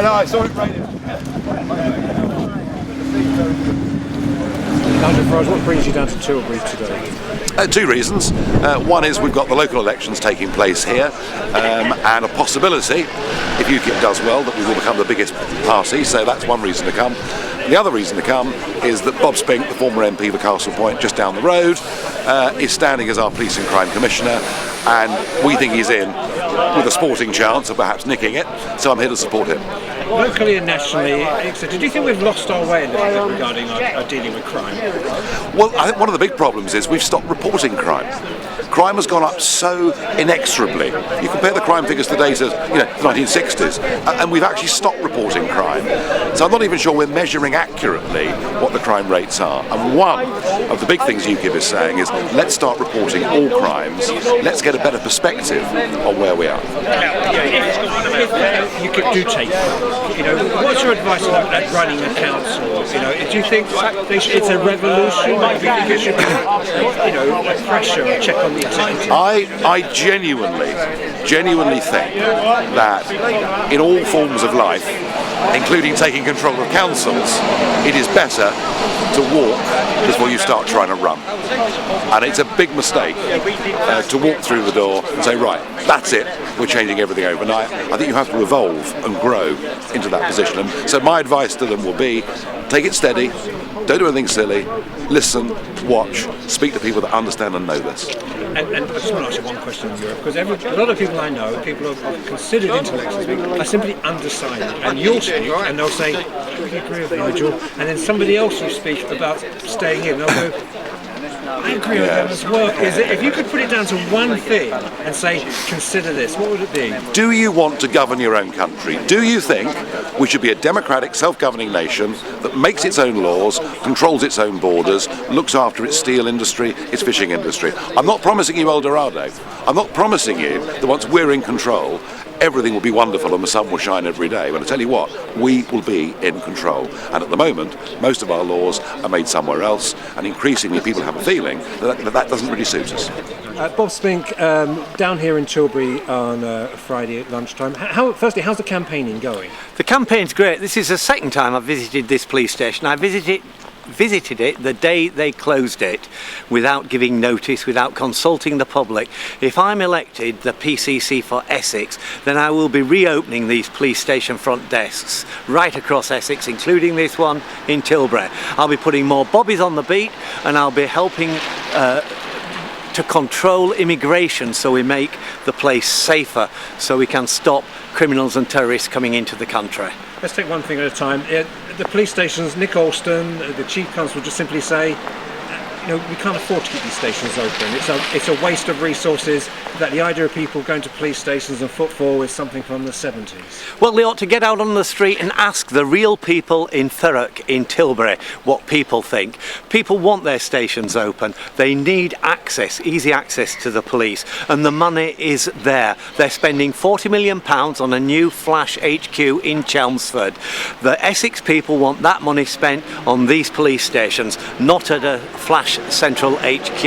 I know, I saw it raining. Nigel Farage, what brings you down to Tilbury today? Two reasons. One is we've got the local elections taking place here, and a possibility, if UKIP does well, that we will become the biggest party, so that's one reason to come. The other reason to come is that Bob Spink, the former MP for Castle Point, just down the road, is standing as our Police and Crime Commissioner, and we think he's in with a sporting chance of perhaps nicking it, so I'm here to support him. Locally and nationally, did you think we've lost our way a little bit regarding our dealing with crime? Well, I think one of the big problems is we've stopped reporting crime. Crime has gone up so inexorably. You compare the crime figures today to the 1960s, and we've actually stopped reporting crime. So I'm not even sure we're measuring accurately what the crime rates are. And one of the big things UKIP is saying is, let's start reporting all crimes. Let's get a better perspective on where we are. If UKIP do take, what's your advice on running a council? Do you think it's a revolution? Do you think it should be, pressure or check on the executive? I genuinely think that in all forms of life, including taking control of councils, it is better to walk before you start trying to run. And it's a big mistake to walk through the door and say, right, that's it, we're changing everything overnight. I think you have to evolve and grow into that position. And so my advice to them will be, take it steady, don't do anything silly, listen, watch, speak to people that understand and know this. And I just want to ask you one question on Europe, because a lot of people I know, people who are considered intellectuals, are simply undecided. And you'll speak, and they'll say, I really agree with Nigel, and then somebody else will speak about staying in, they'll go, I agree with them as well. If you could put it down to one thing and say, consider this, what would it be? Do you want to govern your own country? Do you think we should be a democratic, self-governing nation that makes its own laws, controls its own borders, looks after its steel industry, its fishing industry? I'm not promising you El Dorado. I'm not promising you that once we're in control, everything will be wonderful and the sun will shine every day. But I tell you what, we will be in control. And at the moment, most of our laws are made somewhere else, and increasingly people have a feeling that doesn't really suit us. Bob Spink, down here in Tilbury on Friday at lunchtime. Firstly, how's the campaigning going? The campaign's great. This is the second time I've visited this police station. I visited it the day they closed it without giving notice, without consulting the public. If I'm elected the PCC for Essex, then I will be reopening these police station front desks right across Essex, including this one in Tilbury. I'll be putting more bobbies on the beat, and I'll be helping to control immigration, so we make the place safer, so we can stop criminals and terrorists coming into the country. Let's take one thing at a time. The police stations, Nick Alston, the Chief Constable, just simply say, we can't afford to keep these stations open. It's a waste of resources. That the idea of people going to police stations and footfall is something from the 70s. Well, they ought to get out on the street and ask the real people in Thurrock, in Tilbury, what people think. People want their stations open. They need access, easy access to the police, and the money is there. They're spending £40 million on a new Flash HQ in Chelmsford. The Essex people want that money spent on these police stations, not at a Flash Central HQ.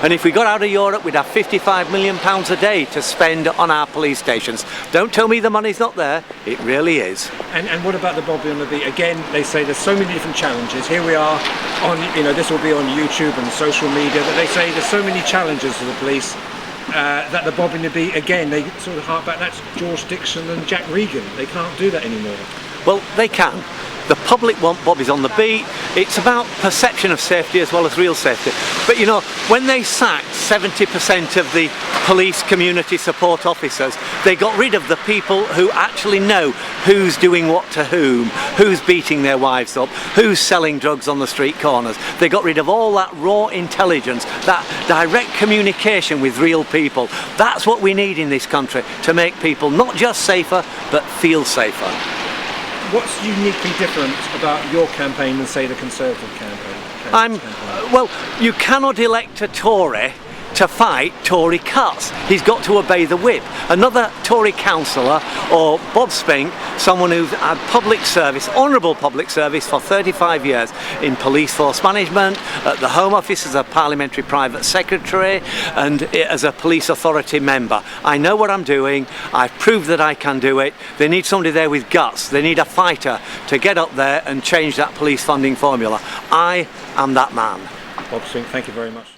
And if we got out of Europe, we'd have £55 million a day to spend on our police stations. Don't tell me the money's not there. It really is. And what about the Bobby on the beat? Again, they say there's so many different challenges. Here we are on, this will be on YouTube and social media, but they say there's so many challenges to the police that the Bobby on the beat, again, they sort of hark back. That's George Dixon and Jack Regan. They can't do that anymore. Well, they can. The public want bobbies on the beat. It's about perception of safety as well as real safety. But when they sacked 70% of the police community support officers, they got rid of the people who actually know who's doing what to whom, who's beating their wives up, who's selling drugs on the street corners. They got rid of all that raw intelligence, that direct communication with real people. That's what we need in this country, to make people not just safer, but feel safer. What's uniquely different about your campaign than, say, the Conservative campaign? Well, you cannot elect a Tory to fight Tory cuts. He's got to obey the whip. Another Tory councillor, or Bob Spink, someone who's had public service, honourable public service for 35 years in police force management, at the Home Office as a parliamentary private secretary, and as a police authority member. I know what I'm doing. I've proved that I can do it. They need somebody there with guts. They need a fighter to get up there and change that police funding formula. I am that man. Bob Spink, thank you very much.